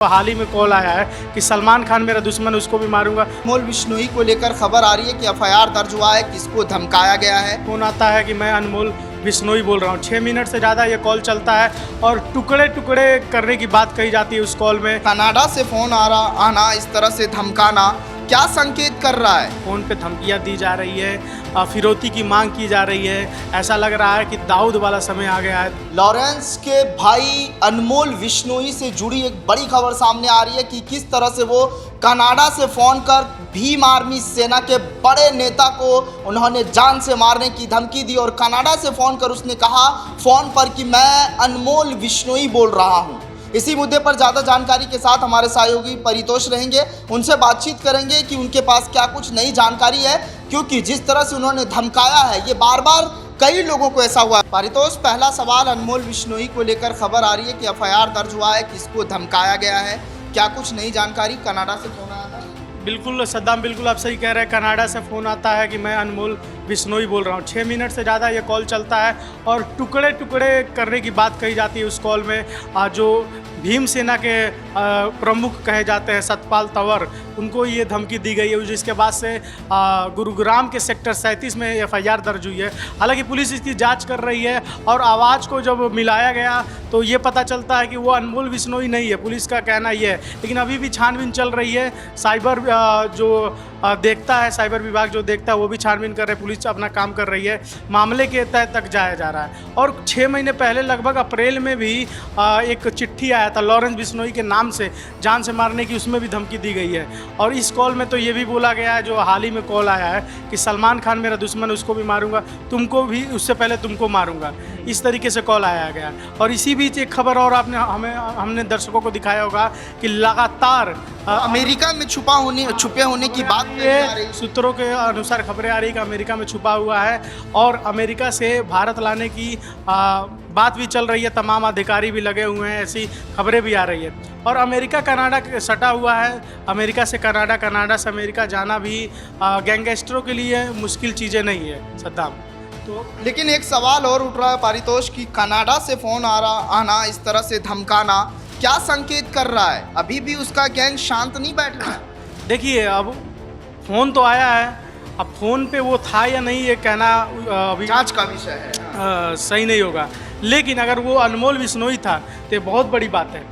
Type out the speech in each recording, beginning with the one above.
हाल ही में कॉल आया है कि सलमान खान मेरा दुश्मन, उसको भी मारूंगा। अनमोल बिश्नोई को लेकर खबर आ रही है कि एफआईआर दर्ज हुआ है, किसको धमकाया गया है। फोन आता है कि मैं अनमोल बिश्नोई बोल रहा हूँ। 6 मिनट से ज़्यादा ये कॉल चलता है और टुकड़े टुकड़े करने की बात कही जाती है उस कॉल में। कनाडा से फोन आना, इस तरह से धमकाना क्या संकेत कर रहा है? फ़ोन पे धमकियाँ दी जा रही है, फिरौती की मांग की जा रही है। ऐसा लग रहा है कि दाऊद वाला समय आ गया है। लॉरेंस के भाई अनमोल बिश्नोई से जुड़ी एक बड़ी खबर सामने आ रही है कि किस तरह से वो कनाडा से फ़ोन कर भीम आर्मी सेना के बड़े नेता को उन्होंने जान से मारने की धमकी दी और कनाडा से फ़ोन कर उसने कहा फ़ोन पर कि मैं अनमोल बिश्नोई बोल रहा हूँ। इसी मुद्दे पर ज़्यादा जानकारी के साथ हमारे सहयोगी परितोष रहेंगे, उनसे बातचीत करेंगे कि उनके पास क्या कुछ नई जानकारी है, क्योंकि जिस तरह से उन्होंने धमकाया है ये बार बार कई लोगों को ऐसा हुआ है। परितोष, पहला सवाल, अनमोल बिश्नोई को लेकर खबर आ रही है कि एफआईआर दर्ज हुआ है, किसको धमकाया गया है, क्या कुछ नई जानकारी? कनाडा से फोन आया था। बिल्कुल सद्दाम, बिल्कुल आप सही कह रहे हैं। कनाडा से फ़ोन आता है कि मैं अनमोल बिश्नोई बोल रहा हूँ। 6 मिनट से ज़्यादा ये कॉल चलता है और टुकड़े टुकड़े करने की बात कही जाती है उस कॉल में। जो भीम सेना के प्रमुख कहे जाते हैं सतपाल तंवर, उनको ये धमकी दी गई है, जिसके बाद से गुरुग्राम के सेक्टर 37 में एफआईआर दर्ज हुई है। हालांकि पुलिस इसकी जांच कर रही है और आवाज़ को जब मिलाया गया तो ये पता चलता है कि वो अनमोल बिश्नोई नहीं है, पुलिस का कहना ये है। लेकिन अभी भी छानबीन चल रही है। साइबर जो देखता है, साइबर विभाग जो देखता है वो भी छानबीन कर रहे हैं, पुलिस अपना काम कर रही है। मामले के तह तक जाया जा रहा है। और 6 महीने पहले लगभग अप्रैल में भी एक चिट्ठी आया था लॉरेंस बिश्नोई के नाम से जान से मारने की, उसमें भी धमकी दी गई है। और इस कॉल में तो ये भी बोला गया है, जो हाल ही में कॉल आया है कि सलमान खान मेरा दुश्मन, उसको भी मारूंगा, तुमको भी, उससे पहले तुमको मारूंगा। इस तरीके से कॉल आया गया। और इसी बीच एक खबर और हमने दर्शकों को दिखाया होगा कि लगातार अमेरिका में छुपे होने की बात ये सूत्रों के अनुसार खबरें आ रही कि अमेरिका में छुपा हुआ है और अमेरिका से भारत लाने की बात भी चल रही है। तमाम अधिकारी भी लगे हुए हैं, ऐसी खबरें भी आ रही है। और अमेरिका कनाडा सटा हुआ है। अमेरिका से कनाडा, कनाडा से अमेरिका जाना भी गैंगस्टरों के लिए मुश्किल चीज़ें नहीं है सद्दाम। तो लेकिन एक सवाल और उठ रहा है परितोष कि कनाडा से फोन आना, इस तरह से धमकाना क्या संकेत कर रहा है? अभी भी उसका गैंग शांत नहीं बैठ रहा है। देखिए, अब फ़ोन तो आया है, अब फ़ोन पे वो था या नहीं ये कहना अभी जांच का विषय है। सही नहीं होगा। लेकिन अगर वो अनमोल बिश्नोई था तो ये बहुत बड़ी बात है।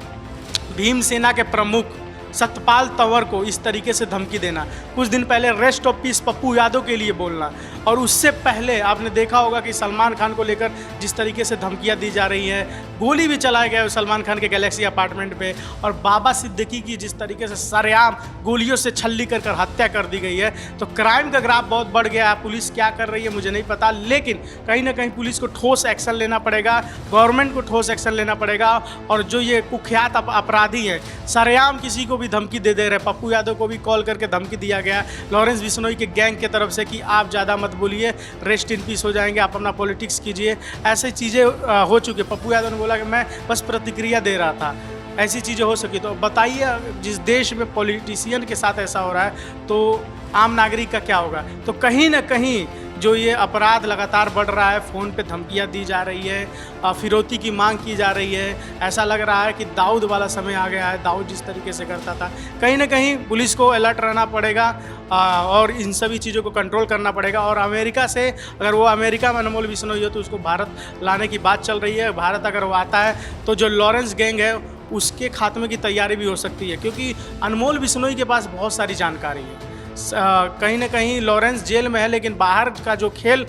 भीम सेना के प्रमुख सतपाल तंवर को इस तरीके से धमकी देना, कुछ दिन पहले rest of peace Pappu Yadav के लिए बोलना, और उससे पहले आपने देखा होगा कि सलमान खान को लेकर जिस तरीके से धमकियां दी जा रही हैं, गोली भी चलाया गया है सलमान खान के गैलेक्सी अपार्टमेंट पे, और बाबा सिद्दीकी की जिस तरीके से सरेआम गोलियों से छल्ली कर हत्या कर दी गई है। तो क्राइम का ग्राफ बहुत बढ़ गया है। पुलिस क्या कर रही है मुझे नहीं पता, लेकिन कहीं ना कहीं पुलिस को ठोस एक्शन लेना पड़ेगा, गवर्नमेंट को ठोस एक्शन लेना पड़ेगा। और जो ये कुख्यात अपराधी हैं, सरेआम किसी को भी धमकी दे रहे। पप्पू यादव को भी कॉल करके धमकी दिया गया लॉरेंस बिश्नोई के गैंग की तरफ से कि आप ज़्यादा मत बोलिए, रेस्ट इन पीस हो जाएंगे, आप अपना पॉलिटिक्स कीजिए। ऐसी चीज़ें हो चुकी। पप्पू यादव ने बोला कि मैं बस प्रतिक्रिया दे रहा था। ऐसी चीज़ें हो सकी तो बताइए, जिस देश में पॉलिटिशियन के साथ ऐसा हो रहा है तो आम नागरिक का क्या होगा? तो कहीं ना कहीं जो ये अपराध लगातार बढ़ रहा है, फ़ोन पे धमकियाँ दी जा रही है, फिरौती की मांग की जा रही है। ऐसा लग रहा है कि दाऊद वाला समय आ गया है। दाऊद जिस तरीके से करता था, कहीं ना कहीं पुलिस को अलर्ट रहना पड़ेगा और इन सभी चीज़ों को कंट्रोल करना पड़ेगा। और अमेरिका से, अगर वो अमेरिका में अनमोल बिश्नोई हो तो उसको भारत लाने की बात चल रही है। भारत अगर वो आता है तो जो लॉरेंस गैंग है उसके खात्मे की तैयारी भी हो सकती है, क्योंकि अनमोल बिश्नोई के पास बहुत सारी जानकारी है। कहीं ना कहीं लॉरेंस जेल में है, लेकिन बाहर का जो खेल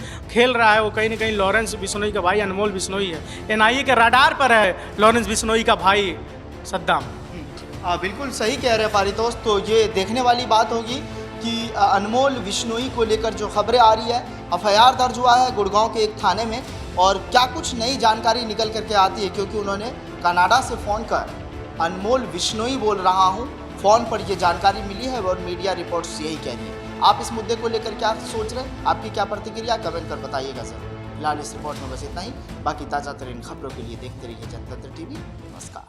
रहा है वो कहीं ना कहीं लॉरेंस बिश्नोई का भाई अनमोल बिश्नोई है। एनआईए के रडार पर है लॉरेंस बिश्नोई का भाई सद्दाम। बिल्कुल सही कह रहे हैं परितोष। तो ये देखने वाली बात होगी कि अनमोल बिश्नोई को लेकर जो खबरें आ रही है, एफआईआर दर्ज हुआ है गुड़गांव के एक थाने में, और क्या कुछ नई जानकारी निकल करके आती है, क्योंकि उन्होंने कनाडा से फ़ोन कर अनमोल बिश्नोई बोल रहा हूँ, फ़ोन पर ये जानकारी मिली है और मीडिया रिपोर्ट्स यही कह रही है। आप इस मुद्दे को लेकर क्या सोच रहे हैं? आपकी क्या प्रतिक्रिया, कमेंट कर बताइएगा सर। फिलहाल इस रिपोर्ट में बस इतना ही। बाकी ताज़ा तरीन खबरों के लिए देखते रहिए जनतंत्र टीवी। नमस्कार।